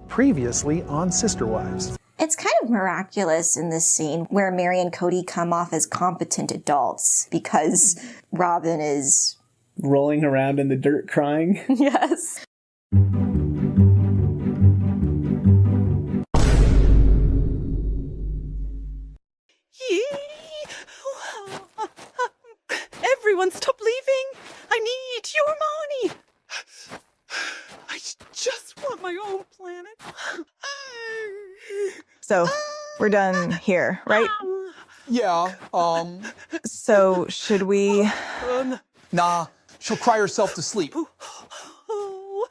Previously on Sister Wives. It's kind of miraculous in this scene where Mary and Cody come off as competent adults because Robin is... rolling around in the dirt crying. Yes. Everyone stop leaving! I need your money! I just want my own planet. So, we're done here, right? Yeah, So, should we... Nah, she'll cry herself to sleep. Oh,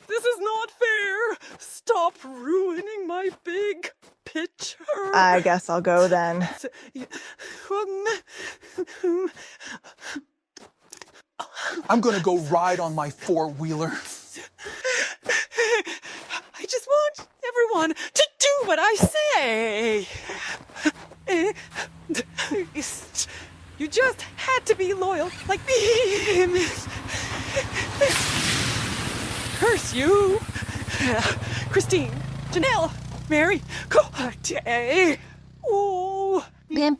this is not fair! Stop ruining my big picture! I guess I'll go then. I'm gonna go ride on my four-wheeler. I just want everyone to do what I say! You just had to be loyal, like me! Curse you! Christine, Janelle, Mary, Cody! Oh! No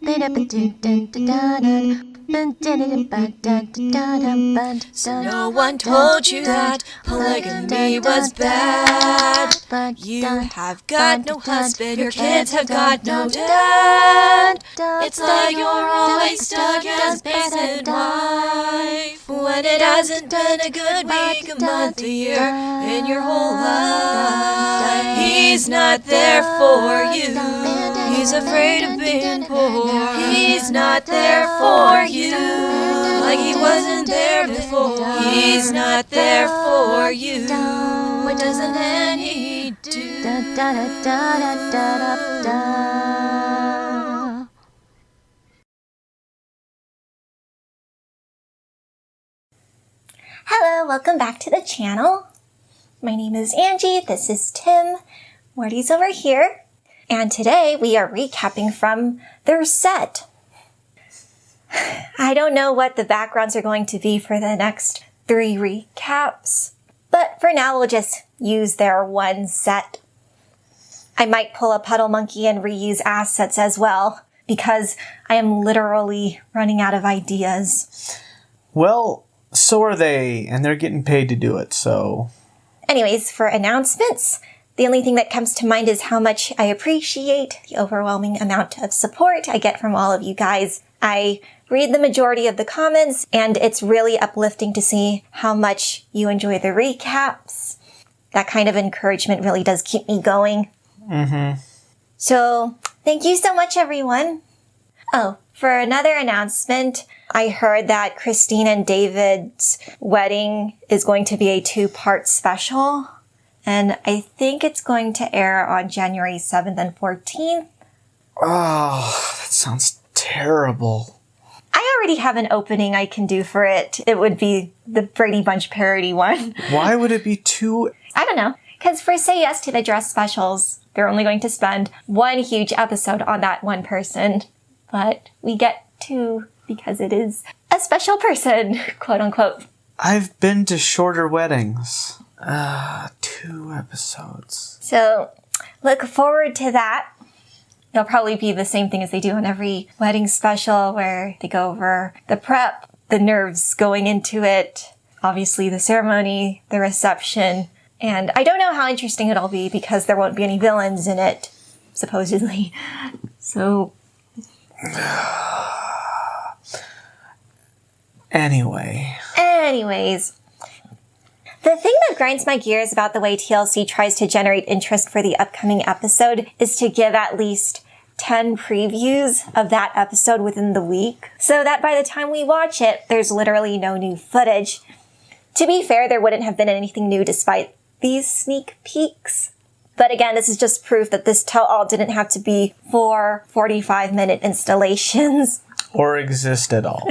one told you that polygamy was bad. You have got no husband, your kids have got no dad. It's like you're always stuck as basic wife when it hasn't been a good week, a month, a year, in your whole life. He's not there for you. He's afraid of being poor. He's not there for you, like he wasn't there before. He's not there for you. What doesn't any do? Hello, welcome back to the channel. My name is Angie, this is Tim, Morty's over here, and today we are recapping from their set. I don't know what the backgrounds are going to be for the next 3 recaps, but for now we'll just use their one set. I might pull a Puddle Monkey and reuse assets as well, because I am literally running out of ideas. Well, so are they, and they're getting paid to do it, so... Anyways, for announcements, the only thing that comes to mind is how much I appreciate the overwhelming amount of support I get from all of you guys. I read the majority of the comments, and it's really uplifting to see how much you enjoy the recaps. That kind of encouragement really does keep me going. So, thank you so much, everyone. Oh, for another announcement, I heard that Christine and David's wedding is going to be a 2-part special, and I think it's going to air on January 7th and 14th. Oh, that sounds terrible. I already have an opening I can do for it. It would be the Brady Bunch parody one. Why would it be 2? I don't know. Because for Say Yes to the Dress specials, they're only going to spend 1 huge episode on that one person. But we get 2 because it is a special person, quote unquote. I've been to shorter weddings. 2 episodes. So look forward to that. It'll probably be the same thing as they do on every wedding special, where they go over the prep, the nerves going into it, obviously the ceremony, the reception. And I don't know how interesting it'll be because there won't be any villains in it, supposedly. So... Anyways, the thing that grinds my gears about the way TLC tries to generate interest for the upcoming episode is to give at least 10 previews of that episode within the week, so that by the time we watch it, there's literally no new footage. To be fair, there wouldn't have been anything new despite these sneak peeks. But again, this is just proof that this tell-all didn't have to be 4 45-minute installations. Or exist at all.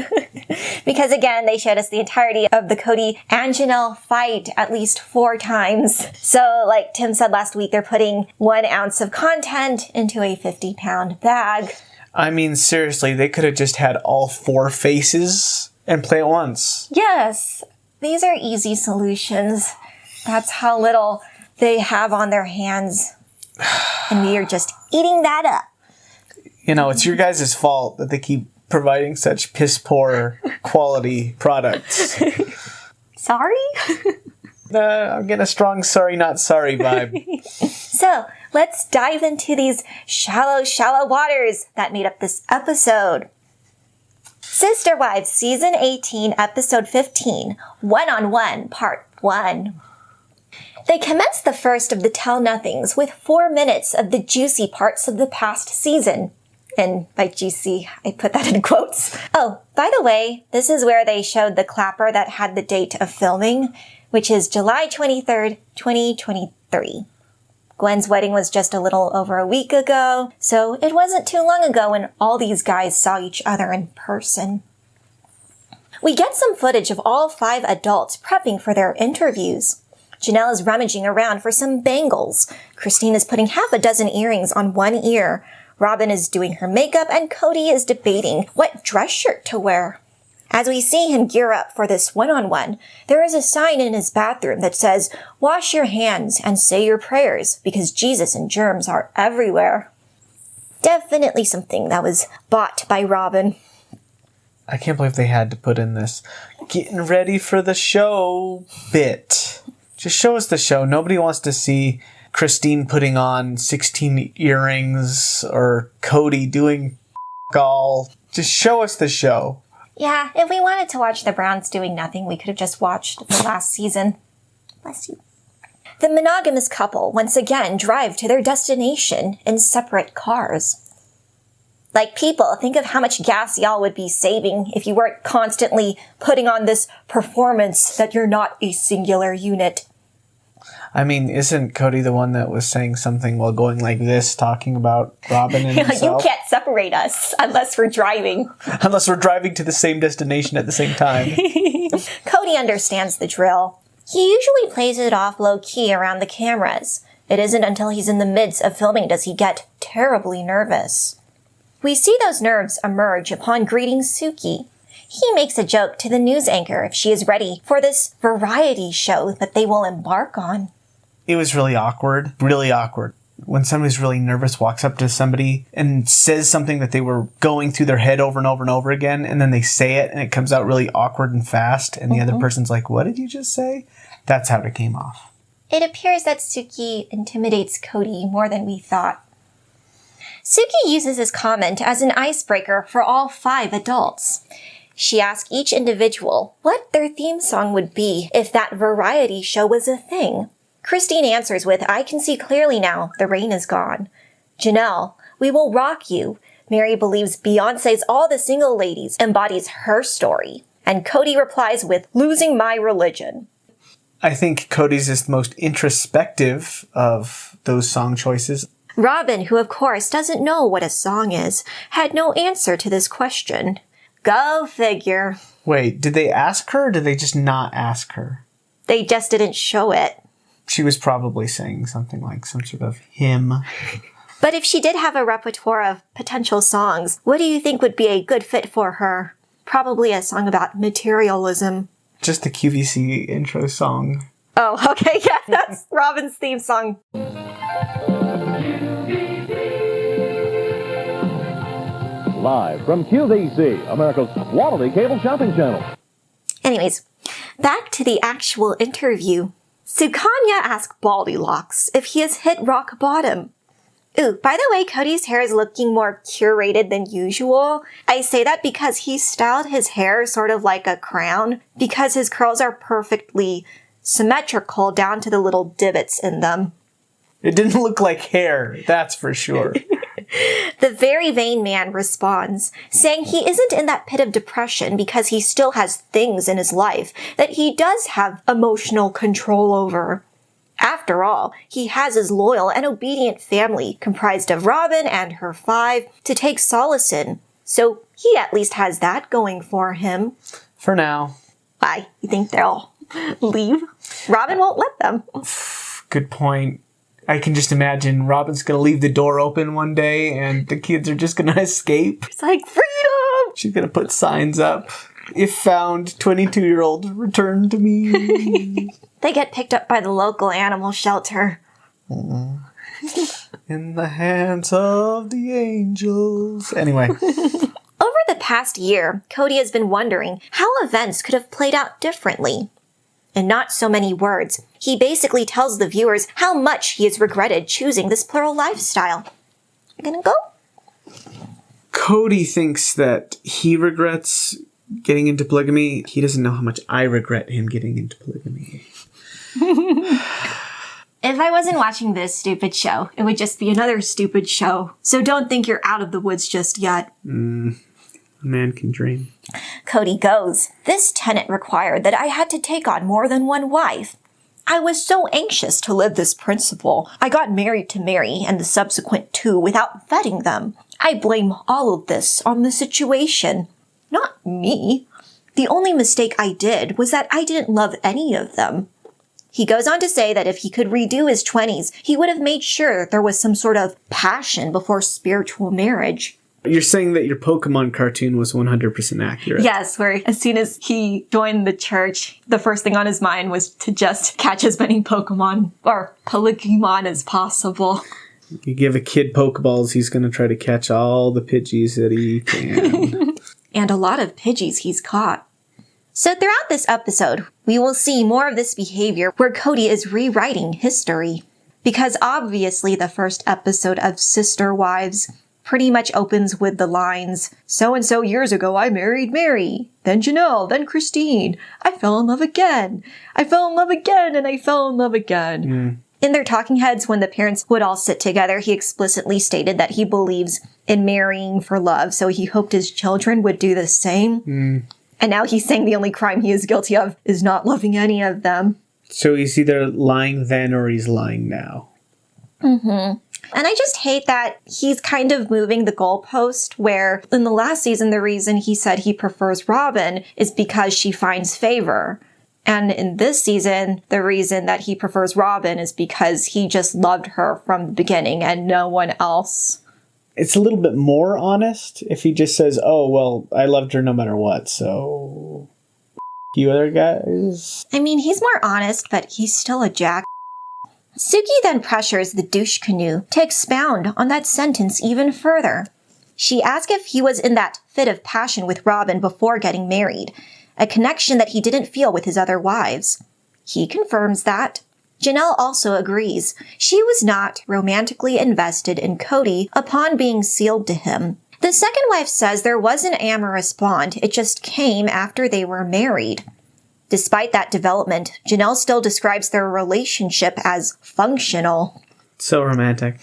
Because again, they showed us the entirety of the Kody and Janelle fight at least 4 times. So like Tim said last week, they're putting 1 ounce of content into a 50-pound bag. I mean, seriously, they could have just had all 4 faces and play it once. Yes, these are easy solutions. That's how little they have on their hands. And we are just eating that up. You know, it's your guys' fault that they keep providing such piss-poor quality products. Sorry? I'm getting a strong sorry, not sorry vibe. So, let's dive into these shallow, shallow waters that made up this episode. Sister Wives, Season 18, Episode 15, One-on-One, Part 1. They commence the first of the tell-nothings with 4 minutes of the juicy parts of the past season. And by juicy, I put that in quotes. Oh, by the way, this is where they showed the clapper that had the date of filming, which is July 23rd, 2023. Gwen's wedding was just a little over a week ago, so it wasn't too long ago when all these guys saw each other in person. We get some footage of all 5 adults prepping for their interviews. Janelle is rummaging around for some bangles. Christine is putting half a dozen earrings on one ear. Robin is doing her makeup, and Cody is debating what dress shirt to wear. As we see him gear up for this one-on-one, there is a sign in his bathroom that says, "Wash your hands and say your prayers, because Jesus and germs are everywhere." Definitely something that was bought by Robin. I can't believe they had to put in this getting ready for the show bit. Just show us the show. Nobody wants to see Christine putting on 16 earrings or Cody doing all. Just show us the show. Yeah, if we wanted to watch the Browns doing nothing, we could have just watched the last season. Bless you. The monogamous couple once again drive to their destination in separate cars. Like people, think of how much gas y'all would be saving if you weren't constantly putting on this performance that you're not a singular unit. I mean, isn't Cody the one that was saying something while going like this, talking about Robin and himself? You can't separate us unless we're driving. Unless we're driving to the same destination at the same time. Cody understands the drill. He usually plays it off low-key around the cameras. It isn't until he's in the midst of filming does he get terribly nervous. We see those nerves emerge upon greeting Suki. He makes a joke to the news anchor if she is ready for this variety show that they will embark on. It was really awkward. Really awkward. When somebody's really nervous walks up to somebody and says something that they were going through their head over and over and over again, and then they say it and it comes out really awkward and fast, and the other person's like, "What did you just say?" That's how it came off. It appears that Suki intimidates Cody more than we thought. Suki uses his comment as an icebreaker for all 5 adults. She asks each individual what their theme song would be if that variety show was a thing. Christine answers with, "I can see clearly now, the rain is gone." Janelle, "We will rock you." Mary believes Beyonce's All the Single Ladies embodies her story. And Cody replies with, "Losing my religion." I think Cody's is the most introspective of those song choices. Robin, who of course doesn't know what a song is, had no answer to this question. Go figure. Wait, did they ask her or did they just not ask her? They just didn't show it. She was probably saying something like some sort of hymn. But if she did have a repertoire of potential songs, what do you think would be a good fit for her? Probably a song about materialism. Just the QVC intro song. Oh, okay, yeah, that's Robin's theme song. Live from QVC, America's quality cable shopping channel. Anyways, back to the actual interview. Sukanya asks Baldylocks if he has hit rock bottom. Ooh, by the way, Cody's hair is looking more curated than usual. I say that because he styled his hair sort of like a crown, because his curls are perfectly symmetrical down to the little divots in them. It didn't look like hair, that's for sure. The very vain man responds, saying he isn't in that pit of depression because he still has things in his life that he does have emotional control over. After all, he has his loyal and obedient family comprised of Robin and her 5 to take solace in, so he at least has that going for him. For now. Why? You think they'll leave? Robin won't let them. Good point. I can just imagine Robin's going to leave the door open one day and the kids are just going to escape. It's like, freedom! She's going to put signs up. If found, 22-year-old, return to me. They get picked up by the local animal shelter. In the hands of the angels. Anyway. Over the past year, Cody has been wondering how events could have played out differently. In not so many words, he basically tells the viewers how much he has regretted choosing this plural lifestyle. Gonna go? Cody thinks that he regrets getting into polygamy. He doesn't know how much I regret him getting into polygamy. If I wasn't watching this stupid show, it would just be another stupid show. So don't think you're out of the woods just yet. A man can dream. Cody goes, "This tenet required that I had to take on more than one wife. I was so anxious to live this principle. I got married to Mary and the subsequent two without vetting them. I blame all of this on the situation. Not me. The only mistake I did was that I didn't love any of them." He goes on to say that if he could redo his 20s, he would have made sure there was some sort of passion before spiritual marriage. You're saying that your Pokemon cartoon was 100% accurate. Yes, where as soon as he joined the church, the first thing on his mind was to just catch as many Pokemon or Polygimon as possible. You give a kid Pokeballs, he's going to try to catch all the Pidgeys that he can. And a lot of Pidgeys he's caught. So throughout this episode, we will see more of this behavior where Cody is rewriting history. Because obviously the first episode of Sister Wives pretty much opens with the lines, "So-and-so years ago I married Mary, then Janelle, then Christine. I fell in love again. I fell in love again, and I fell in love again." In their talking heads, when the parents would all sit together, he explicitly stated that he believes in marrying for love, so he hoped his children would do the same. And now he's saying the only crime he is guilty of is not loving any of them. So he's either lying then or he's lying now. And I just hate that he's kind of moving the goalpost where in the last season, the reason he said he prefers Robin is because she finds favor. And in this season, the reason that he prefers Robin is because he just loved her from the beginning and no one else. It's a little bit more honest if he just says, "Oh, well, I loved her no matter what, so you other guys." I mean, he's more honest, but he's still a jack. Suki then pressures the douche canoe to expound on that sentence even further. She asks if he was in that fit of passion with Robin before getting married, a connection that he didn't feel with his other wives. He confirms that. Janelle also agrees. She was not romantically invested in Cody upon being sealed to him. The second wife says there was an amorous bond, it just came after they were married. Despite that development, Janelle still describes their relationship as functional. So romantic.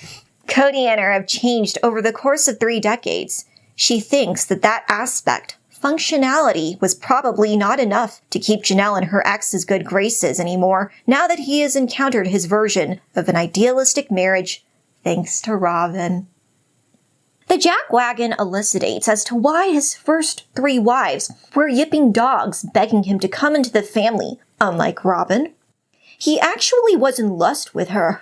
Cody and her have changed over the course of 3 decades. She thinks that aspect, functionality, was probably not enough to keep Janelle in her ex's good graces anymore now that he has encountered his version of an idealistic marriage thanks to Robin. The jackwagon elucidates as to why his first 3 wives were yipping dogs begging him to come into the family, unlike Robin. He actually was in lust with her.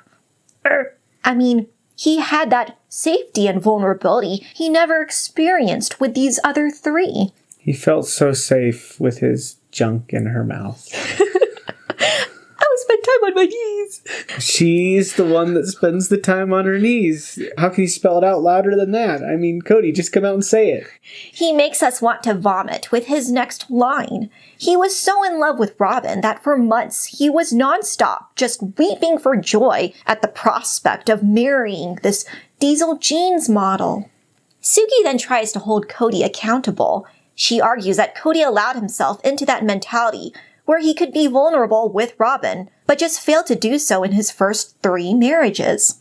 He had that safety and vulnerability he never experienced with these other 3. He felt so safe with his junk in her mouth. I would spend time on my knees. She's the one that spends the time on her knees. How can you spell it out louder than that? I mean, Cody, just come out and say it. He makes us want to vomit with his next line. He was so in love with Robin that for months he was nonstop, just weeping for joy at the prospect of marrying this Diesel Jeans model. Suki then tries to hold Cody accountable. She argues that Cody allowed himself into that mentality where he could be vulnerable with Robin, but just failed to do so in his first 3 marriages.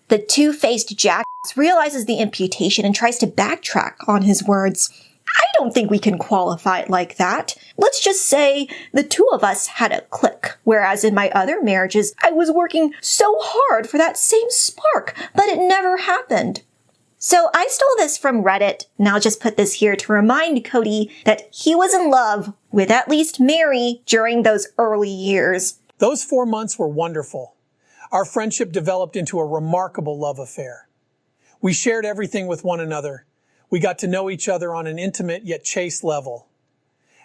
The two-faced jackass realizes the imputation and tries to backtrack on his words. I don't think we can qualify it like that. Let's just say the 2 of us had a click, whereas in my other marriages, I was working so hard for that same spark, but it never happened. So I stole this from Reddit, and I'll just put this here to remind Cody that he was in love with at least Mary during those early years. Those 4 months were wonderful. Our friendship developed into a remarkable love affair. We shared everything with one another. We got to know each other on an intimate yet chaste level.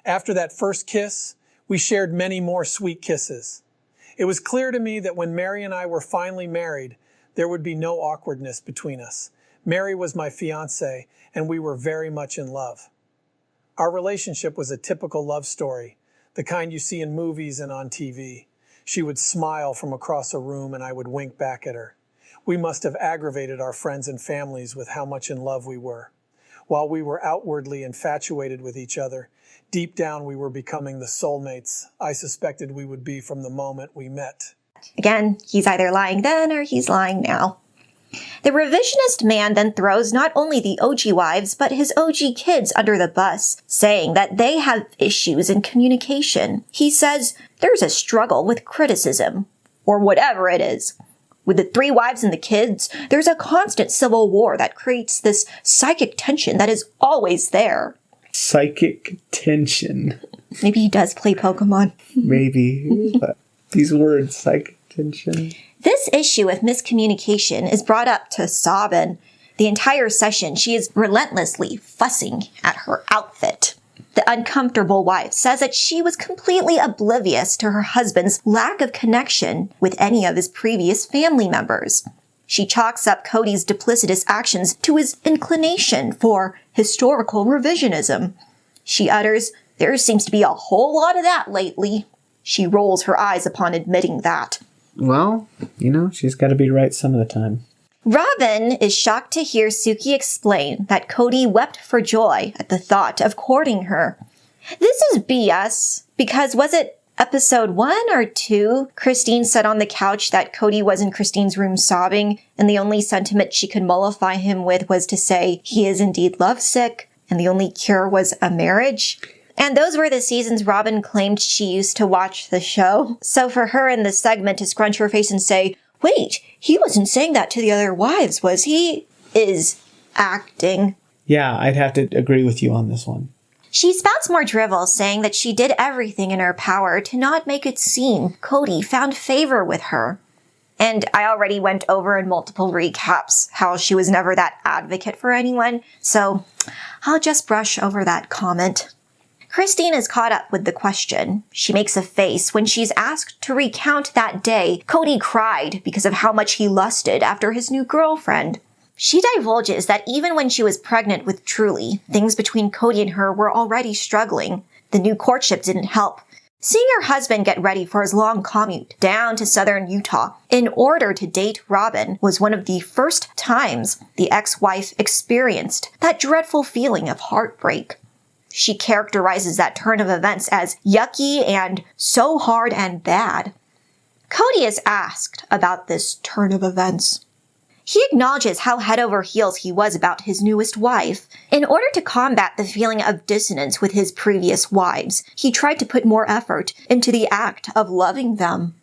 After that first kiss, we shared many more sweet kisses. It was clear to me that when Mary and I were finally married, there would be no awkwardness between us. Mary was my fiancée, and we were very much in love. Our relationship was a typical love story, the kind you see in movies and on TV. She would smile from across a room, and I would wink back at her. We must have aggravated our friends and families with how much in love we were. While we were outwardly infatuated with each other, deep down we were becoming the soulmates I suspected we would be from the moment we met. Again, he's either lying then or he's lying now. The revisionist man then throws not only the OG wives, but his OG kids under the bus, saying that they have issues in communication. He says there's a struggle with criticism, or whatever it is. With the 3 wives and the kids, there's a constant civil war that creates this psychic tension that is always there. Psychic tension. Maybe he does play Pokemon. Maybe. But these words, psychic tension. This issue of miscommunication is brought up to Robin. The entire session, she is relentlessly fussing at her outfit. The uncomfortable wife says that she was completely oblivious to her husband's lack of connection with any of his previous family members. She chalks up Cody's duplicitous actions to his inclination for historical revisionism. She utters, "There seems to be a whole lot of that lately." She rolls her eyes upon admitting that. Well, she's got to be right some of the time. Robin is shocked to hear Suki explain that Cody wept for joy at the thought of courting her. This is BS, because was it episode 1 or 2? Christine sat on the couch that Cody was in Christine's room sobbing, and the only sentiment she could mollify him with was to say he is indeed lovesick, and the only cure was a marriage. And those were the seasons Robin claimed she used to watch the show. So for her in this segment to scrunch her face and say, "Wait, he wasn't saying that to the other wives, was he?" is acting. Yeah, I'd have to agree with you on this one. She spouts more drivel, saying that she did everything in her power to not make it seem Cody found favor with her. And I already went over in multiple recaps how she was never that advocate for anyone, so I'll just brush over that comment. Christine is caught up with the question. She makes a face when she's asked to recount that day Cody cried because of how much he lusted after his new girlfriend. She divulges that even when she was pregnant with Truly, things between Cody and her were already struggling. The new courtship didn't help. Seeing her husband get ready for his long commute down to southern Utah in order to date Robin was one of the first times the ex-wife experienced that dreadful feeling of heartbreak. She characterizes that turn of events as yucky and so hard and bad. Cody is asked about this turn of events. He acknowledges how head over heels he was about his newest wife. In order to combat the feeling of dissonance with his previous wives, he tried to put more effort into the act of loving them.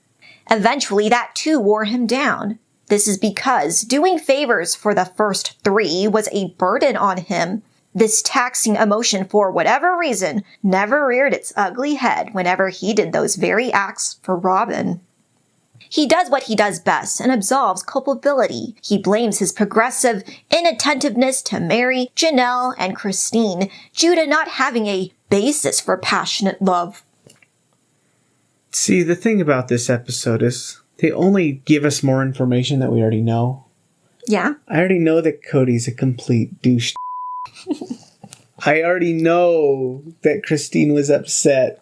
Eventually, that too wore him down. This is because doing favors for the first 3 was a burden on him. This taxing emotion, for whatever reason, never reared its ugly head whenever he did those very acts for Robin. He does what he does best and absolves culpability. He blames his progressive inattentiveness to Mary, Janelle, and Christine due to not having a basis for passionate love. See, the thing about this episode is they only give us more information that we already know. Yeah? I already know that Cody's a complete douche. I already know that Christine was upset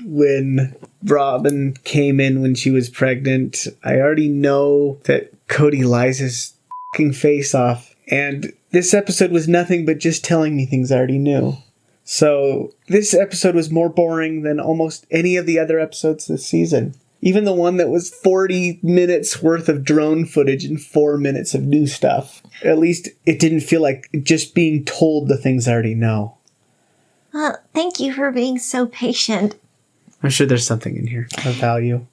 when Robin came in when she was pregnant. I already know that Cody lies his fucking face off. And this episode was nothing but just telling me things I already knew. So this episode was more boring than almost any of the other episodes this season. Even the one that was 40 minutes worth of drone footage and 4 minutes of new stuff. At least it didn't feel like just being told the things I already know. Well, thank you for being so patient. I'm sure there's something in here of value.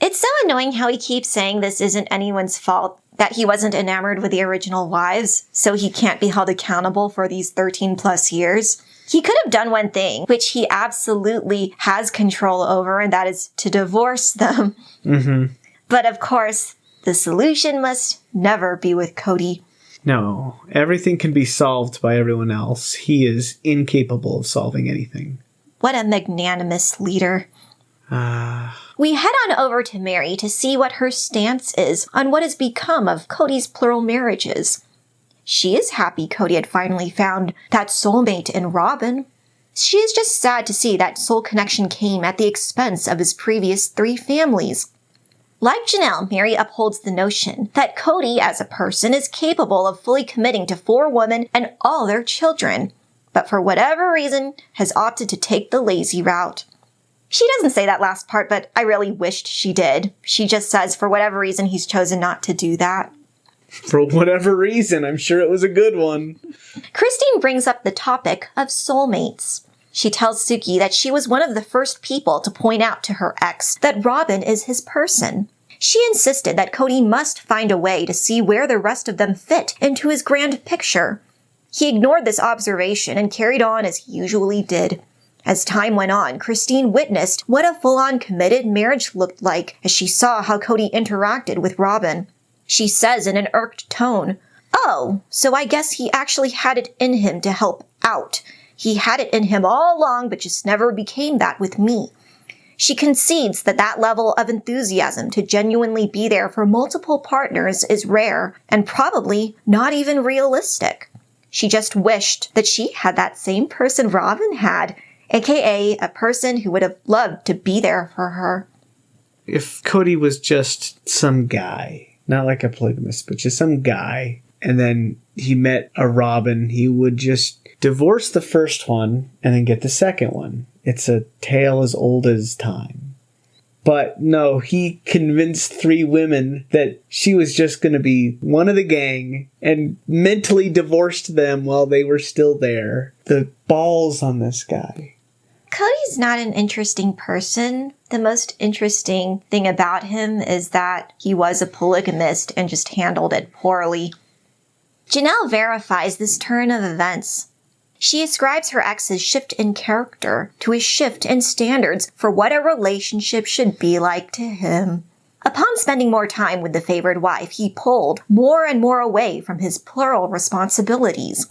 It's so annoying how he keeps saying this isn't anyone's fault, that he wasn't enamored with the original wives, so he can't be held accountable for these 13 plus years. He could have done one thing, which he absolutely has control over, and that is to divorce them. Mm-hmm. But of course, the solution must never be with Cody. No, everything can be solved by everyone else. He is incapable of solving anything. What a magnanimous leader. We head on over to Mary to see what her stance is on what has become of Cody's plural marriages. She is happy Cody had finally found that soulmate in Robin. She is just sad to see that soul connection came at the expense of his previous 3 families. Like Janelle, Mary upholds the notion that Cody as a person is capable of fully committing to 4 women and all their children, but for whatever reason has opted to take the lazy route. She doesn't say that last part, but I really wished she did. She just says for whatever reason he's chosen not to do that. For whatever reason, I'm sure it was a good one. Christine brings up the topic of soulmates. She tells Suki that she was one of the first people to point out to her ex that Robin is his person. She insisted that Cody must find a way to see where the rest of them fit into his grand picture. He ignored this observation and carried on as he usually did. As time went on, Christine witnessed what a full-on committed marriage looked like as she saw how Cody interacted with Robin. She says in an irked tone, "Oh, so I guess he actually had it in him to help out. He had it in him all along, but just never became that with me." She concedes that that level of enthusiasm to genuinely be there for multiple partners is rare and probably not even realistic. She just wished that she had that same person Robin had, aka a person who would have loved to be there for her. If Cody was just some guy, not like a polygamist, but just some guy, and then he met a Robin, he would just divorce the first one and then get the second one. It's a tale as old as time. But no, he convinced 3 women that she was just going to be one of the gang and mentally divorced them while they were still there. The balls on this guy. Cody's not an interesting person. The most interesting thing about him is that he was a polygamist and just handled it poorly. Janelle verifies this turn of events. She ascribes her ex's shift in character to a shift in standards for what a relationship should be like to him. Upon spending more time with the favored wife, he pulled more and more away from his plural responsibilities.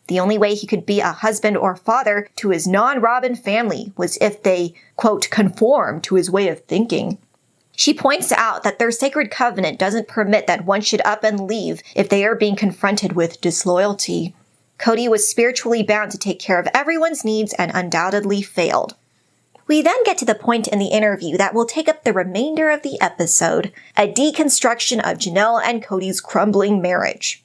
The only way he could be a husband or father to his non-Robin family was if they, quote, conform to his way of thinking. She points out that their sacred covenant doesn't permit that one should up and leave if they are being confronted with disloyalty. Cody was spiritually bound to take care of everyone's needs and undoubtedly failed. We then get to the point in the interview that will take up the remainder of the episode, a deconstruction of Janelle and Cody's crumbling marriage.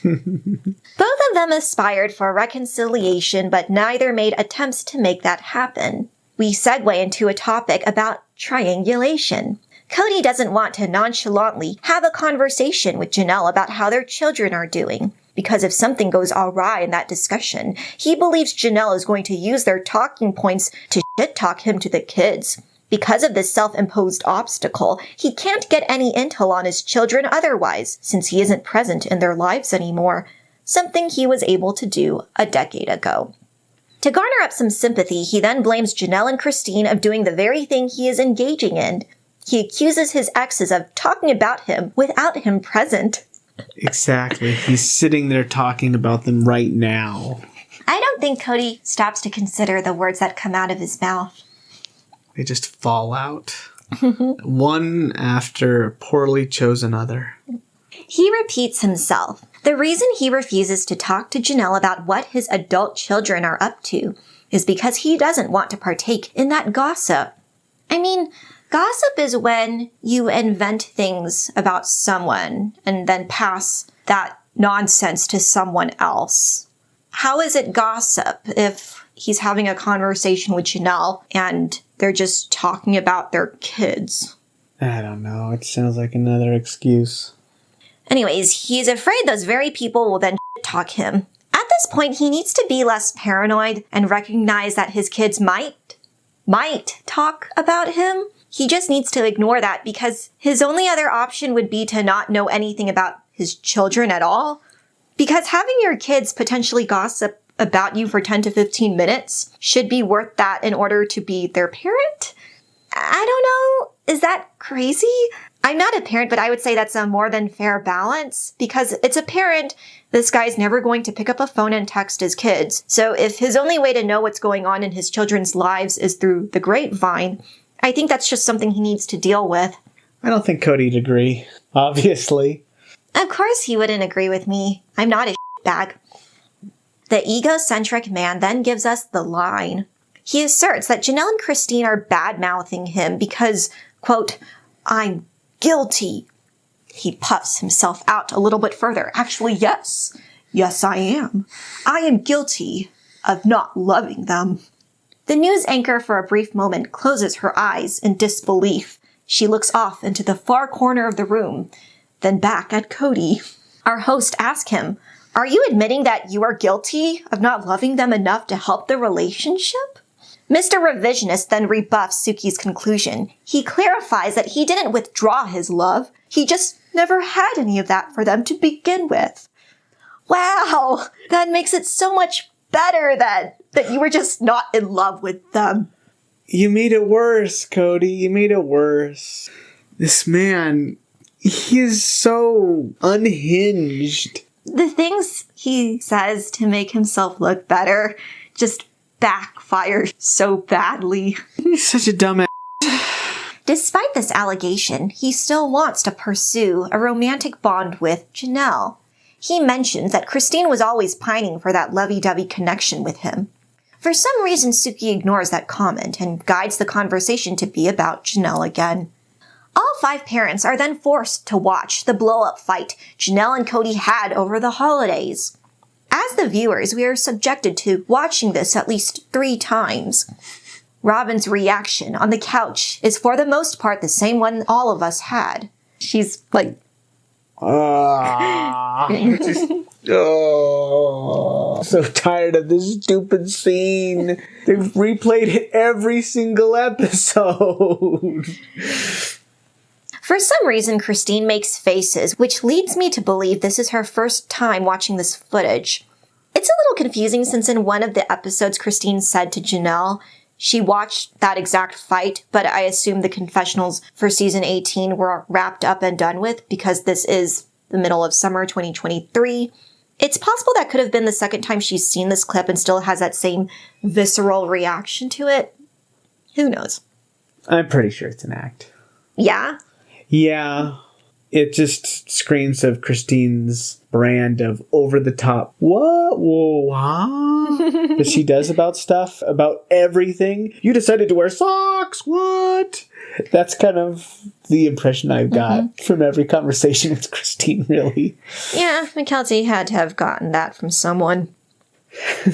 Both of them aspired for reconciliation, but neither made attempts to make that happen. We segue into a topic about triangulation. Cody doesn't want to nonchalantly have a conversation with Janelle about how their children are doing, because if something goes awry in that discussion, he believes Janelle is going to use their talking points to shit-talk him to the kids. Because of this self-imposed obstacle, he can't get any intel on his children otherwise, since he isn't present in their lives anymore, something he was able to do a decade ago. To garner up some sympathy, he then blames Janelle and Christine of doing the very thing he is engaging in. He accuses his exes of talking about him without him present. Exactly. He's sitting there talking about them right now. I don't think Cody stops to consider the words that come out of his mouth. They just fall out. One after poorly chosen other. He repeats himself. The reason he refuses to talk to Janelle about what his adult children are up to is because he doesn't want to partake in that gossip. I mean, gossip is when you invent things about someone and then pass that nonsense to someone else. How is it gossip if he's having a conversation with Janelle and they're just talking about their kids? I don't know. It sounds like another excuse. Anyways, he's afraid those very people will then talk him. At this point, he needs to be less paranoid and recognize that his kids might talk about him. He just needs to ignore that because his only other option would be to not know anything about his children at all. Because having your kids potentially gossip about you for 10 to 15 minutes should be worth that in order to be their parent? I don't know. Is that crazy? I'm not a parent, but I would say that's a more than fair balance because it's apparent this guy's never going to pick up a phone and text his kids. So if his only way to know what's going on in his children's lives is through the grapevine, I think that's just something he needs to deal with. I don't think Cody'd agree, obviously. Of course he wouldn't agree with me. I'm not a bag. The egocentric man then gives us the line. He asserts that Janelle and Christine are bad-mouthing him because, quote, I'm guilty. He puffs himself out a little bit further. Actually, yes. Yes, I am. I am guilty of not loving them. The news anchor for a brief moment closes her eyes in disbelief. She looks off into the far corner of the room, then back at Cody. Our host asks him, are you admitting that you are guilty of not loving them enough to help the relationship? Mr. Revisionist then rebuffs Suki's conclusion. He clarifies that he didn't withdraw his love. He just never had any of that for them to begin with. Wow, that makes it so much better that you were just not in love with them. You made it worse, Cody. You made it worse. This man, he is so unhinged. The things he says to make himself look better just backfire so badly. He's such a dumbass. Despite this allegation, he still wants to pursue a romantic bond with Janelle. He mentions that Christine was always pining for that lovey-dovey connection with him. For some reason, Suki ignores that comment and guides the conversation to be about Janelle again. All 5 parents are then forced to watch the blow-up fight Janelle and Cody had over the holidays. As the viewers, we are subjected to watching this at least 3 times. Robin's reaction on the couch is for the most part the same one all of us had. She's like... so tired of this stupid scene. They've replayed it every single episode. For some reason, Christine makes faces, which leads me to believe this is her first time watching this footage. It's a little confusing since in one of the episodes Christine said to Janelle she watched that exact fight, but I assume the confessionals for season 18 were wrapped up and done with because this is the middle of summer 2023. It's possible that could have been the second time she's seen this clip and still has that same visceral reaction to it. Who knows? I'm pretty sure it's an act. Yeah? Yeah. It just screams of Christine's brand of over-the-top, what? Whoa, huh? That she does about stuff, about everything. You decided to wear socks, what? That's kind of the impression I've got from every conversation with Christine, really. Yeah, Mackenzie had to have gotten that from someone.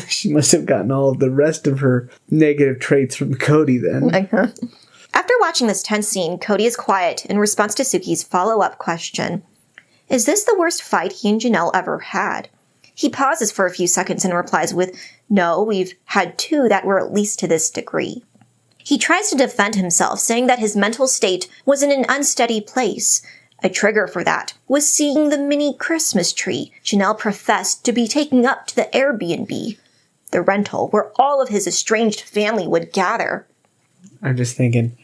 She must have gotten all of the rest of her negative traits from Cody then. After watching this tense scene, Cody is quiet in response to Suki's follow-up question. Is this the worst fight he and Janelle ever had? He pauses for a few seconds and replies with, no, we've had 2 that were at least to this degree. He tries to defend himself, saying that his mental state was in an unsteady place. A trigger for that was seeing the mini Christmas tree Janelle professed to be taking up to the Airbnb, the rental where all of his estranged family would gather. I'm just thinking,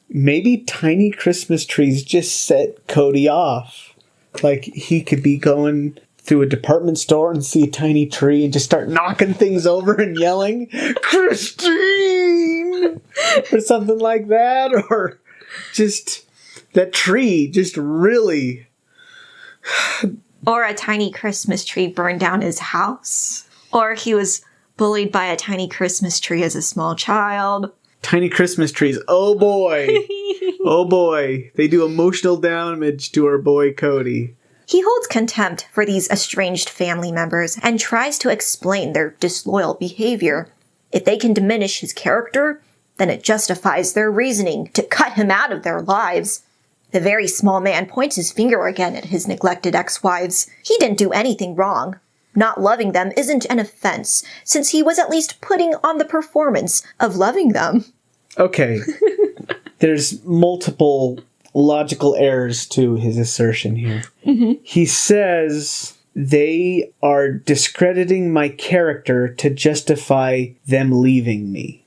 maybe tiny Christmas trees just set Cody off. Like, he could be going through a department store and see a tiny tree and just start knocking things over and yelling, Christine! Or something like that. Or just that tree just really... Or a tiny Christmas tree burned down his house. Or he was bullied by a tiny Christmas tree as a small child. Tiny Christmas trees. Oh boy. Oh boy. They do emotional damage to our boy Cody. He holds contempt for these estranged family members and tries to explain their disloyal behavior. If they can diminish his character, then it justifies their reasoning to cut him out of their lives. The very small man points his finger again at his neglected ex-wives. He didn't do anything wrong. Not loving them isn't an offense, since he was at least putting on the performance of loving them. Okay. There's multiple logical errors to his assertion here. He says they are discrediting my character to justify them leaving me.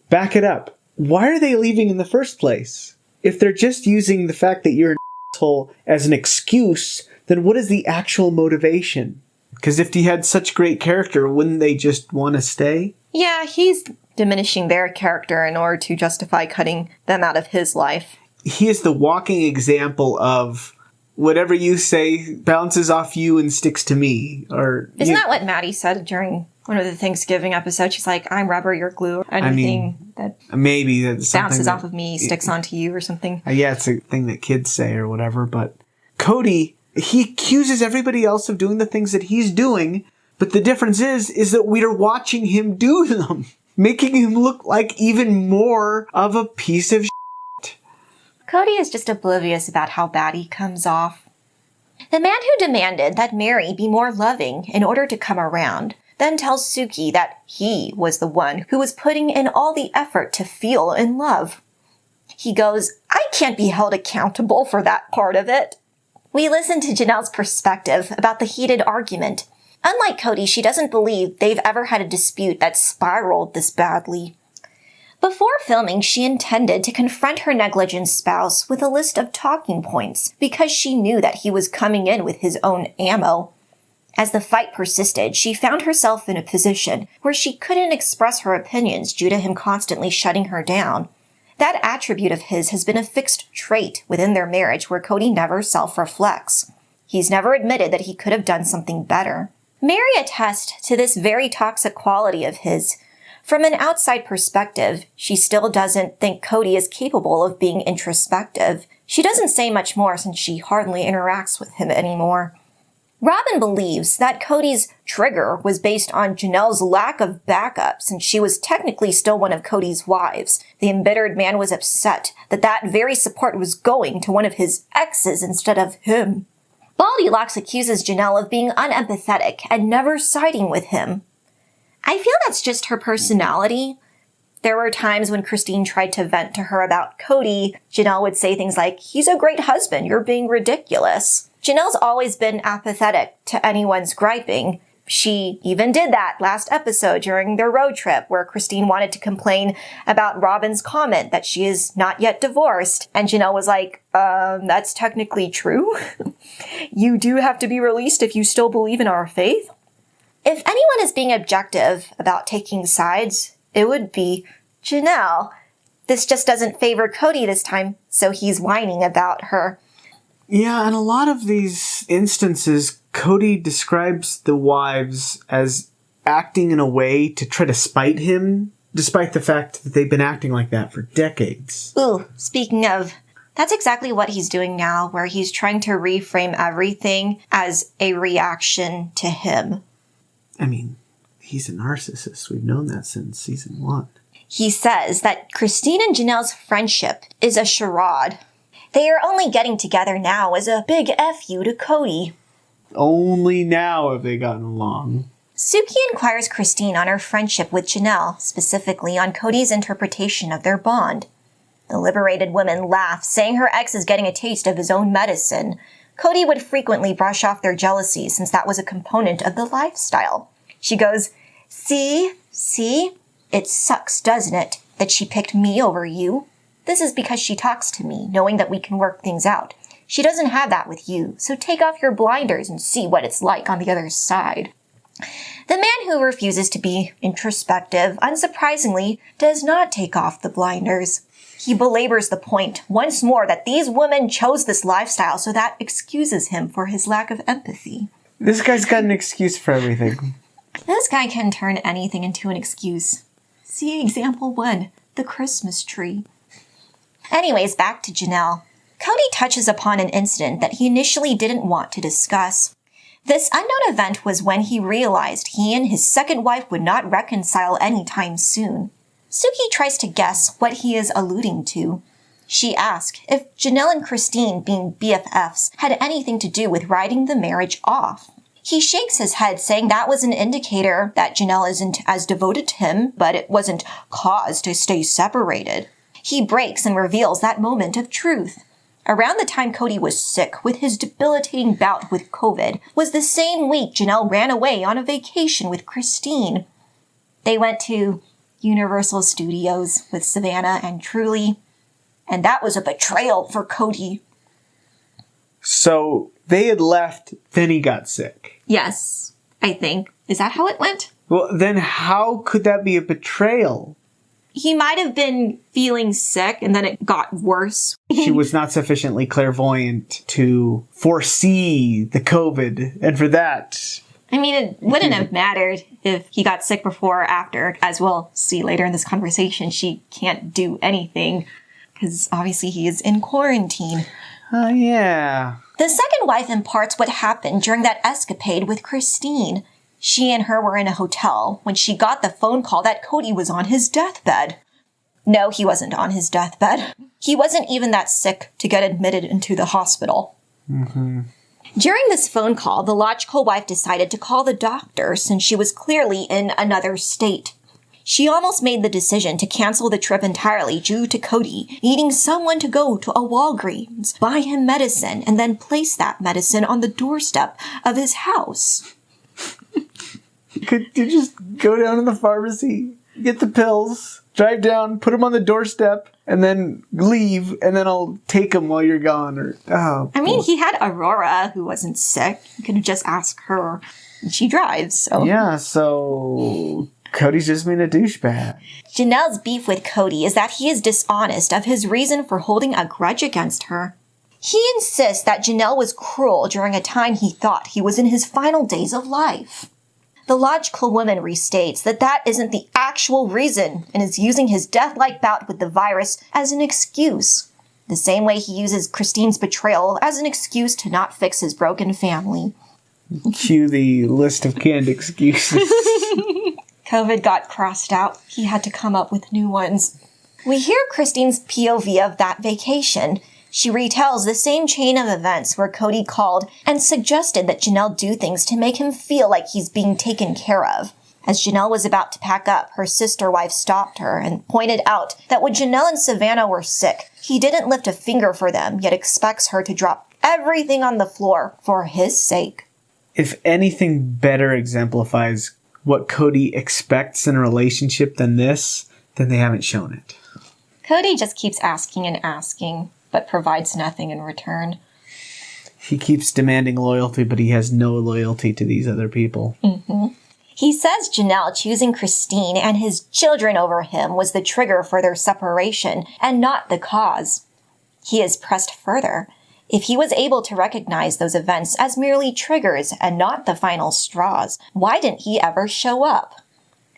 Back it up. Why are they leaving in the first place? If they're just using the fact that you're asshole as an excuse, then what is the actual motivation? Because if he had such great character, wouldn't they just want to stay? Yeah, he's diminishing their character in order to justify cutting them out of his life. He is the walking example of whatever you say bounces off you and sticks to me. Or Isn't that what Maddie said during one of the Thanksgiving episodes? She's like, I'm rubber, you're glue. Anything that maybe that's bounces off of me sticks onto you or something. Yeah, it's a thing that kids say or whatever. But Cody, he accuses everybody else of doing the things that he's doing. But the difference is that we are watching him do them, making him look like even more of a piece of shit. Cody is just oblivious about how bad he comes off. The man who demanded that Mary be more loving in order to come around then tells Suki that he was the one who was putting in all the effort to feel in love. He goes, I can't be held accountable for that part of it. We listen to Janelle's perspective about the heated argument. Unlike Cody, she doesn't believe they've ever had a dispute that spiraled this badly. Before filming, she intended to confront her negligent spouse with a list of talking points because she knew that he was coming in with his own ammo. As the fight persisted, she found herself in a position where she couldn't express her opinions due to him constantly shutting her down. That attribute of his has been a fixed trait within their marriage where Cody never self-reflects. He's never admitted that he could have done something better. Mary attests to this very toxic quality of his. From an outside perspective, she still doesn't think Cody is capable of being introspective. She doesn't say much more since she hardly interacts with him anymore. Robin believes that Cody's trigger was based on Janelle's lack of backup since she was technically still one of Cody's wives. The embittered man was upset that that very support was going to one of his exes instead of him. Baldylocks accuses Janelle of being unempathetic and never siding with him. I feel that's just her personality. There were times when Christine tried to vent to her about Cody. Janelle would say things like, he's a great husband, you're being ridiculous. Janelle's always been apathetic to anyone's griping. She even did that last episode during their road trip where Christine wanted to complain about Robin's comment that she is not yet divorced. And Janelle was like, that's technically true. You do have to be released if you still believe in our faith. If anyone is being objective about taking sides, it would be Janelle. This just doesn't favor Cody this time, so he's whining about her. Yeah, in a lot of these instances, Cody describes the wives as acting in a way to try to spite him, despite the fact that they've been acting like that for decades. Ooh, speaking of, that's exactly what he's doing now, where he's trying to reframe everything as a reaction to him. I mean, he's a narcissist. We've known that since season 1. He says that Christine and Janelle's friendship is a charade. They are only getting together now as a big F you to Cody. Only now have they gotten along. Suki inquires Christine on her friendship with Janelle, specifically on Cody's interpretation of their bond. The liberated woman laughs, saying her ex is getting a taste of his own medicine. Cody would frequently brush off their jealousy since that was a component of the lifestyle. She goes, See? It sucks, doesn't it, that she picked me over you? This is because she talks to me, knowing that we can work things out. She doesn't have that with you, so take off your blinders and see what it's like on the other side. The man who refuses to be introspective, unsurprisingly, does not take off the blinders. He belabors the point once more that these women chose this lifestyle, so that excuses him for his lack of empathy. This guy's got an excuse for everything. This guy can turn anything into an excuse. See example 1, the Christmas tree. Anyways, back to Janelle. Cody touches upon an incident that he initially didn't want to discuss. This unknown event was when he realized he and his second wife would not reconcile anytime soon. Suki tries to guess what he is alluding to. She asks if Janelle and Christine being BFFs had anything to do with writing the marriage off. He shakes his head, saying that was an indicator that Janelle isn't as devoted to him, but it wasn't cause to stay separated. He breaks and reveals that moment of truth. Around the time Cody was sick with his debilitating bout with COVID was the same week Janelle ran away on a vacation with Christine. They went to Universal Studios with Savannah and Truly, and that was a betrayal for Cody. So they had left, then he got sick. Yes, I think. Is that how it went? Well, then how could that be a betrayal? He might have been feeling sick and then it got worse. She was not sufficiently clairvoyant to foresee the COVID. And for that... I mean, it wouldn't have mattered if he got sick before or after. As we'll see later in this conversation, she can't do anything because obviously he is in quarantine. Yeah. The second wife imparts what happened during that escapade with Christine. She and her were in a hotel when she got the phone call that Cody was on his deathbed. No, he wasn't on his deathbed. He wasn't even that sick to get admitted into the hospital. Mm-hmm. During this phone call, the logical wife decided to call the doctor since she was clearly in another state. She almost made the decision to cancel the trip entirely due to Cody needing someone to go to a Walgreens, buy him medicine, and then place that medicine on the doorstep of his house. Could you just go down to the pharmacy, get the pills, drive down, put them on the doorstep, and then leave, and then I'll take them while you're gone? I mean, he had Aurora, who wasn't sick. You could have just asked her. She drives, so... Yeah, so... Cody's just being a douchebag. Janelle's beef with Cody is that he is dishonest of his reason for holding a grudge against her. He insists that Janelle was cruel during a time he thought he was in his final days of life. The logical woman restates that that isn't the actual reason and is using his death-like bout with the virus as an excuse. The same way he uses Christine's betrayal as an excuse to not fix his broken family. Cue the list of canned excuses. COVID got crossed out. He had to come up with new ones. We hear Christine's POV of that vacation. She retells the same chain of events where Cody called and suggested that Janelle do things to make him feel like he's being taken care of. As Janelle was about to pack up, her sister wife stopped her and pointed out that when Janelle and Savannah were sick, he didn't lift a finger for them, yet expects her to drop everything on the floor for his sake. If anything better exemplifies what Cody expects in a relationship than this, then they haven't shown it. Cody just keeps asking and asking, but provides nothing in return. He keeps demanding loyalty, but he has no loyalty to these other people. Mm-hmm. He says Janelle choosing Christine and his children over him was the trigger for their separation and not the cause. He is pressed further. If he was able to recognize those events as merely triggers and not the final straws, why didn't he ever show up?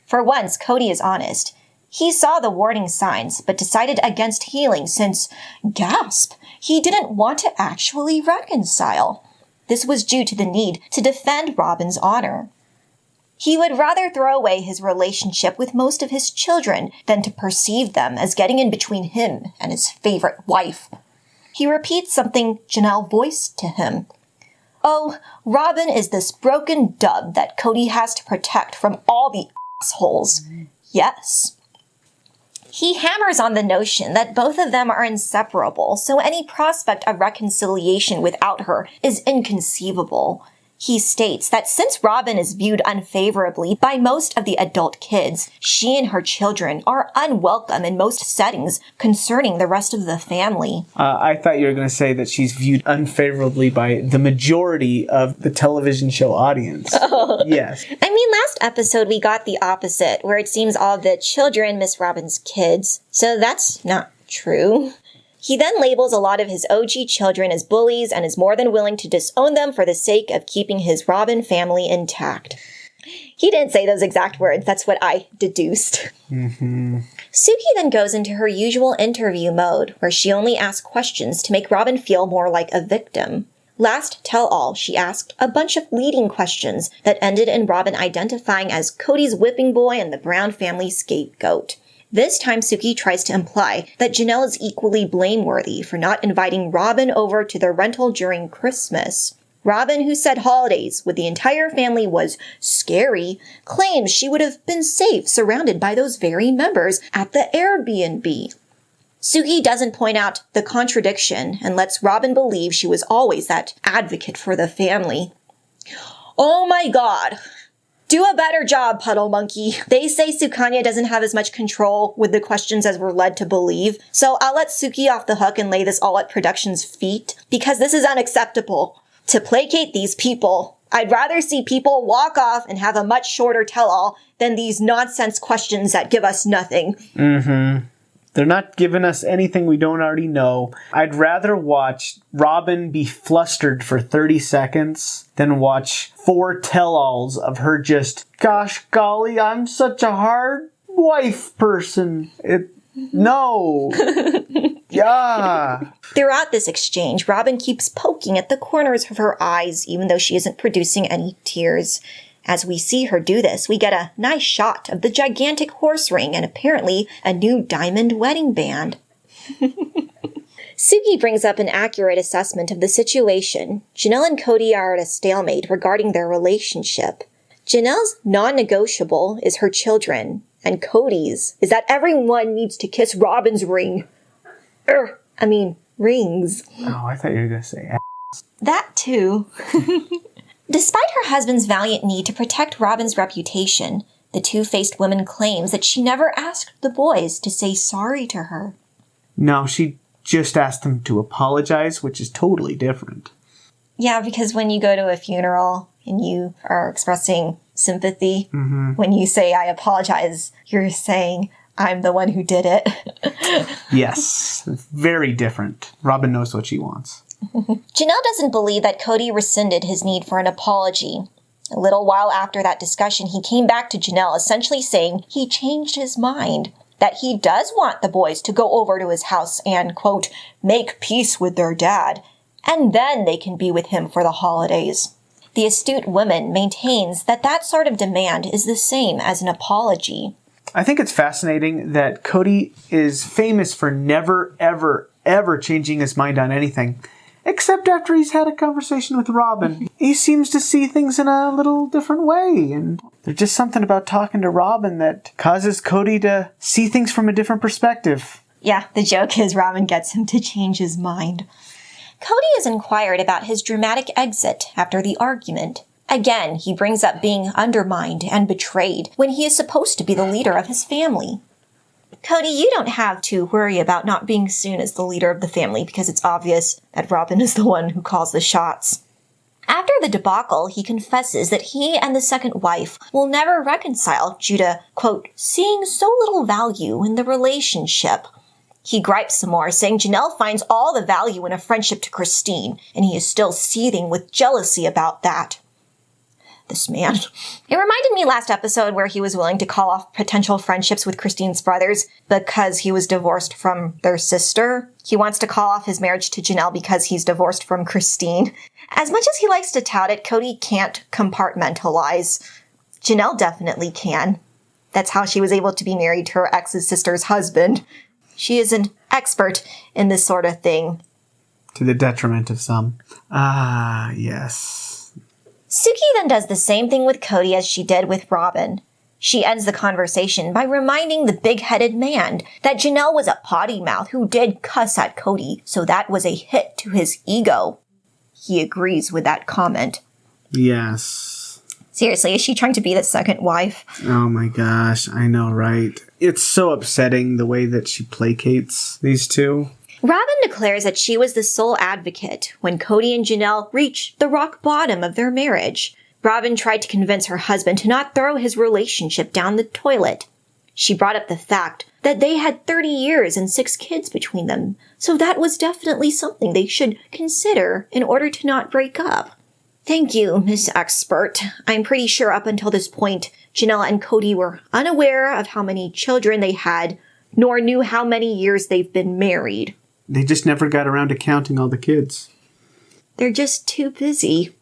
For once, Cody is honest. He saw the warning signs, but decided against healing since, gasp, he didn't want to actually reconcile. This was due to the need to defend Robin's honor. He would rather throw away his relationship with most of his children than to perceive them as getting in between him and his favorite wife. He repeats something Janelle voiced to him. Oh, Robin is this broken dub that Cody has to protect from all the assholes. Yes. He hammers on the notion that both of them are inseparable, so any prospect of reconciliation without her is inconceivable. He states that since Robin is viewed unfavorably by most of the adult kids, she and her children are unwelcome in most settings concerning the rest of the family. I thought you were going to say that she's viewed unfavorably by the majority of the television show audience. Oh. Yes. I mean, last episode we got the opposite, where it seems all the children miss Robin's kids, so that's not true. He then labels a lot of his OG children as bullies and is more than willing to disown them for the sake of keeping his Robin family intact. He didn't say those exact words, that's what I deduced. Mm-hmm. Suki then goes into her usual interview mode, where she only asks questions to make Robin feel more like a victim. Last tell-all, she asked a bunch of leading questions that ended in Robin identifying as Cody's whipping boy and the Brown family scapegoat. This time, Suki tries to imply that Janelle is equally blameworthy for not inviting Robin over to their rental during Christmas. Robin, who said holidays with the entire family was scary, claims she would have been safe surrounded by those very members at the Airbnb. Suki doesn't point out the contradiction and lets Robin believe she was always that advocate for the family. Oh my God! Do a better job, Puddle Monkey. They say Sukanya doesn't have as much control with the questions as we're led to believe, so I'll let Suki off the hook and lay this all at production's feet, because this is unacceptable. To placate these people, I'd rather see people walk off and have a much shorter tell-all than these nonsense questions that give us nothing. Mm-hmm. They're not giving us anything we don't already know. I'd rather watch Robin be flustered for 30 seconds than watch 4 tell-alls of her just, gosh golly, I'm such a hard wife person. No. Yeah. Throughout this exchange, Robin keeps poking at the corners of her eyes, even though she isn't producing any tears. As we see her do this, we get a nice shot of the gigantic horse ring and apparently a new diamond wedding band. Suki brings up an accurate assessment of the situation. Janelle and Cody are at a stalemate regarding their relationship. Janelle's non-negotiable is her children, and Cody's is that everyone needs to kiss Robin's ring. Rings. Oh, I thought you were going to say ass. That too. Despite her husband's valiant need to protect Robin's reputation, the two-faced woman claims that she never asked the boys to say sorry to her. No, she just asked them to apologize, which is totally different. Yeah, because when you go to a funeral and you are expressing sympathy, when you say, I apologize, you're saying, I'm the one who did it. Yes, very different. Robin knows what she wants. Janelle doesn't believe that Cody rescinded his need for an apology. A little while after that discussion, he came back to Janelle, essentially saying he changed his mind, that he does want the boys to go over to his house and, quote, make peace with their dad, and then they can be with him for the holidays. The astute woman maintains that that sort of demand is the same as an apology. I think it's fascinating that Cody is famous for never, ever, ever changing his mind on anything. Except after he's had a conversation with Robin. He seems to see things in a little different way. And there's just something about talking to Robin that causes Cody to see things from a different perspective. Yeah, the joke is Robin gets him to change his mind. Cody is inquired about his dramatic exit after the argument. Again, he brings up being undermined and betrayed when he is supposed to be the leader of his family. Cody, you don't have to worry about not being seen as the leader of the family because it's obvious that Robin is the one who calls the shots. After the debacle, he confesses that he and the second wife will never reconcile due to, quote, seeing so little value in the relationship. He gripes some more, saying Janelle finds all the value in a friendship to Christine, and he is still seething with jealousy about that. This man. It reminded me last episode where he was willing to call off potential friendships with Christine's brothers because he was divorced from their sister. He wants to call off his marriage to Janelle because he's divorced from Christine. As much as he likes to tout it, Cody can't compartmentalize. Janelle definitely can. That's how she was able to be married to her ex's sister's husband. She is an expert in this sort of thing. To the detriment of some. Ah, yes. Suki then does the same thing with Cody as she did with Robin. She ends the conversation by reminding the big-headed man that Janelle was a potty mouth who did cuss at Cody, so that was a hit to his ego. He agrees with that comment. Yes. Seriously, is she trying to be the second wife? Oh my gosh, I know, right? It's so upsetting the way that she placates these two. Robin declares that she was the sole advocate when Cody and Janelle reached the rock bottom of their marriage. Robin tried to convince her husband to not throw his relationship down the toilet. She brought up the fact that they had 30 years and 6 kids between them, so that was definitely something they should consider in order to not break up. Thank you, Miss Expert. I'm pretty sure up until this point, Janelle and Cody were unaware of how many children they had, nor knew how many years they've been married. They just never got around to counting all the kids. They're just too busy.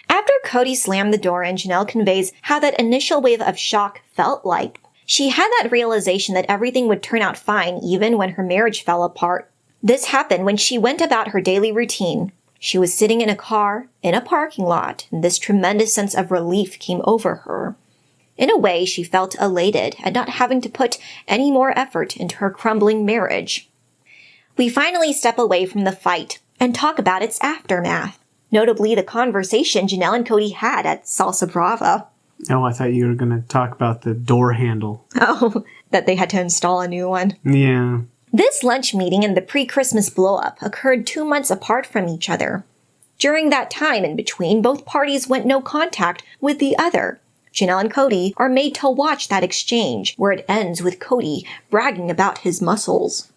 After Cody slammed the door and Janelle conveys how that initial wave of shock felt like, she had that realization that everything would turn out fine even when her marriage fell apart. This happened when she went about her daily routine. She was sitting in a car in a parking lot, and this tremendous sense of relief came over her. In a way, she felt elated at not having to put any more effort into her crumbling marriage. We finally step away from the fight and talk about its aftermath, notably the conversation Janelle and Cody had at Salsa Brava. Oh, I thought you were going to talk about the door handle. Oh, that they had to install a new one. Yeah. This lunch meeting and the pre-Christmas blow-up occurred 2 months apart from each other. During that time in between, both parties went no contact with the other. Janelle and Cody are made to watch that exchange, where it ends with Cody bragging about his muscles.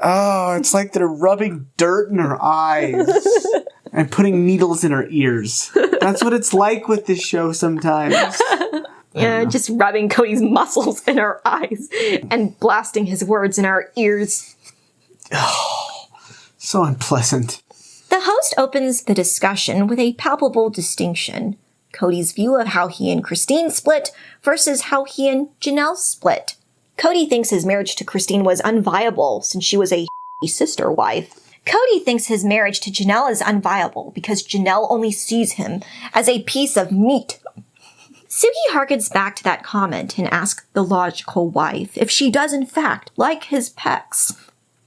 Oh, it's like they're rubbing dirt in her eyes and putting needles in her ears. That's what it's like with this show sometimes. Yeah, just rubbing Cody's muscles in our eyes and blasting his words in our ears. Oh, so unpleasant. The host opens the discussion with a palpable distinction. Cody's view of how he and Christine split versus how he and Janelle split. Cody thinks his marriage to Christine was unviable since she was a sister wife. Cody thinks his marriage to Janelle is unviable because Janelle only sees him as a piece of meat. Suki harkens back to that comment and asks the logical wife if she does in fact like his pecs.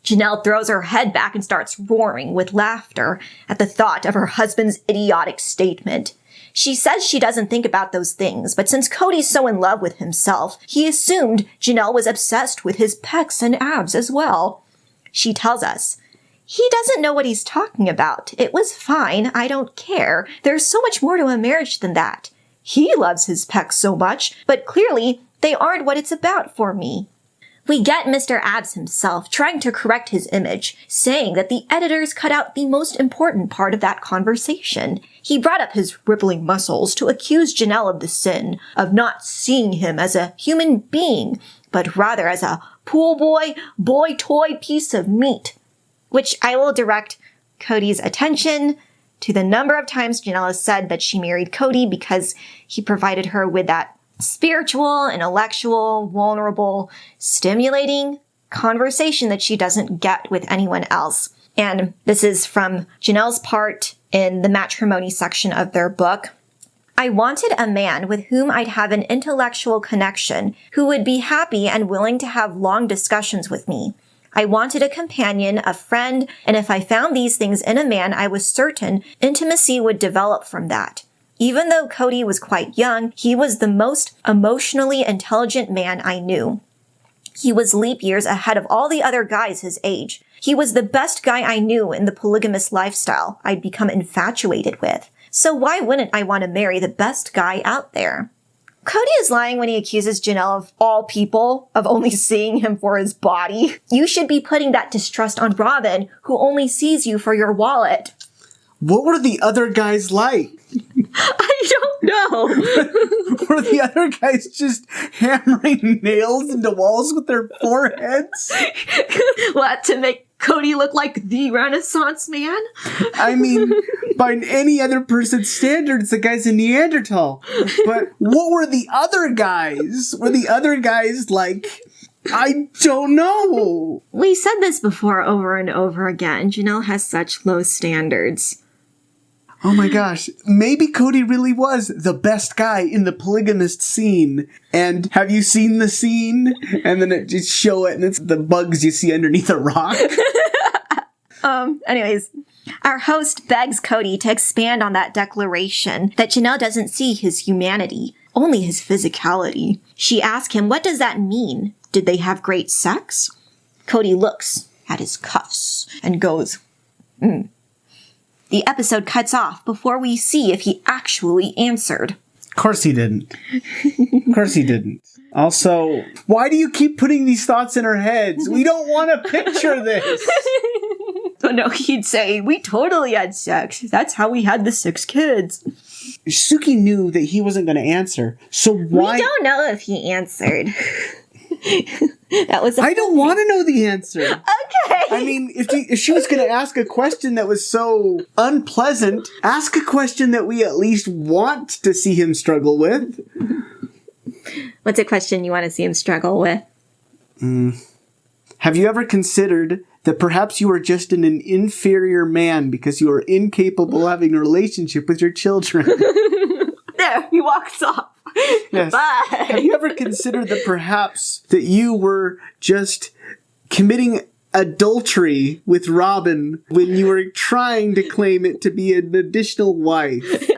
Janelle throws her head back and starts roaring with laughter at the thought of her husband's idiotic statement. She says she doesn't think about those things, but since Cody's so in love with himself, he assumed Janelle was obsessed with his pecs and abs as well. She tells us, "He doesn't know what he's talking about. It was fine. I don't care. There's so much more to a marriage than that. He loves his pecs so much, but clearly they aren't what it's about for me." We get Mr. Abs himself trying to correct his image, saying that the editors cut out the most important part of that conversation. He brought up his rippling muscles to accuse Janelle of the sin of not seeing him as a human being, but rather as a pool boy toy piece of meat. Which I will direct Cody's attention to the number of times Janelle has said that she married Cody because he provided her with that spiritual, intellectual, vulnerable, stimulating conversation that she doesn't get with anyone else. And this is from Janelle's part in the matrimony section of their book. "I wanted a man with whom I'd have an intellectual connection, who would be happy and willing to have long discussions with me. I wanted a companion, a friend, and if I found these things in a man, I was certain intimacy would develop from that. Even though Cody was quite young, he was the most emotionally intelligent man I knew. He was leap years ahead of all the other guys his age. He was the best guy I knew in the polygamous lifestyle I'd become infatuated with. So why wouldn't I want to marry the best guy out there?" Cody is lying when he accuses Janelle of all people of only seeing him for his body. You should be putting that distrust on Robin, who only sees you for your wallet. What were the other guys like? I don't know. Were the other guys just hammering nails into walls with their foreheads? What, to make Cody look like the Renaissance man? I mean, by any other person's standards, the guy's a Neanderthal. But what were the other guys? Were the other guys like... I don't know. We said this before over and over again. Janelle has such low standards. Oh my gosh. Maybe Cody really was the best guy in the polygamist scene. And have you seen the scene? And then it just show it and it's the bugs you see underneath a rock. Anyways, our host begs Cody to expand on that declaration that Janelle doesn't see his humanity, only his physicality. She asks him, what does that mean? Did they have great sex? Cody looks at his cuffs and goes, The episode cuts off before we see if he actually answered. Of course he didn't. Of course he didn't. Also, why do you keep putting these thoughts in our heads? We don't want to picture this. Oh no, he'd say, we totally had sex. That's how we had the 6 kids. Suki knew that he wasn't going to answer. So why? We don't know if he answered. That was I don't want to know the answer. Okay. I mean, if she was going to ask a question that was so unpleasant, ask a question that we at least want to see him struggle with. What's a question you want to see him struggle with? Have you ever considered that perhaps you are just an inferior man because you are incapable of having a relationship with your children? There, he walks off. Yes. Bye. Have you ever considered that perhaps that you were just committing adultery with Robin when you were trying to claim it to be an additional wife?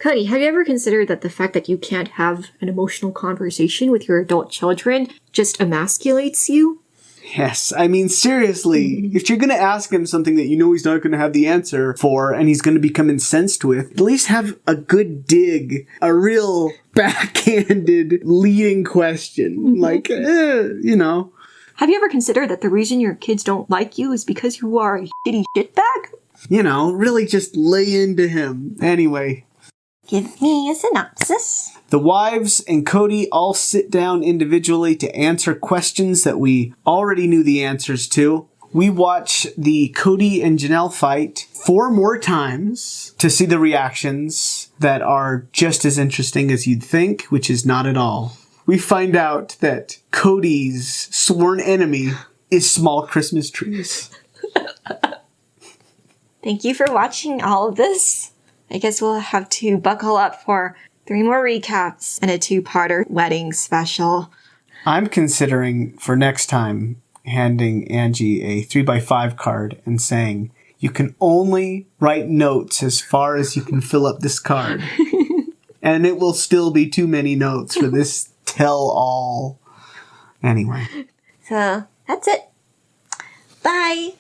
Cody, have you ever considered that the fact that you can't have an emotional conversation with your adult children just emasculates you? Yes, I mean, seriously, if you're going to ask him something that you know he's not going to have the answer for and he's going to become incensed with, at least have a good dig, a real backhanded leading question. Like, you know. Have you ever considered that the reason your kids don't like you is because you are a shitty shitbag? You know, really just lay into him. Anyway. Give me a synopsis. The wives and Cody all sit down individually to answer questions that we already knew the answers to. We watch the Kody and Janelle fight 4 more times to see the reactions that are just as interesting as you'd think, which is not at all. We find out that Cody's sworn enemy is small Christmas trees. Thank you for watching all of this. I guess we'll have to buckle up for 3 more recaps and a 2-parter wedding special. I'm considering for next time handing Angie a 3x5 card and saying, you can only write notes as far as you can fill up this card. And it will still be too many notes for this tell-all. Anyway. So, that's it. Bye.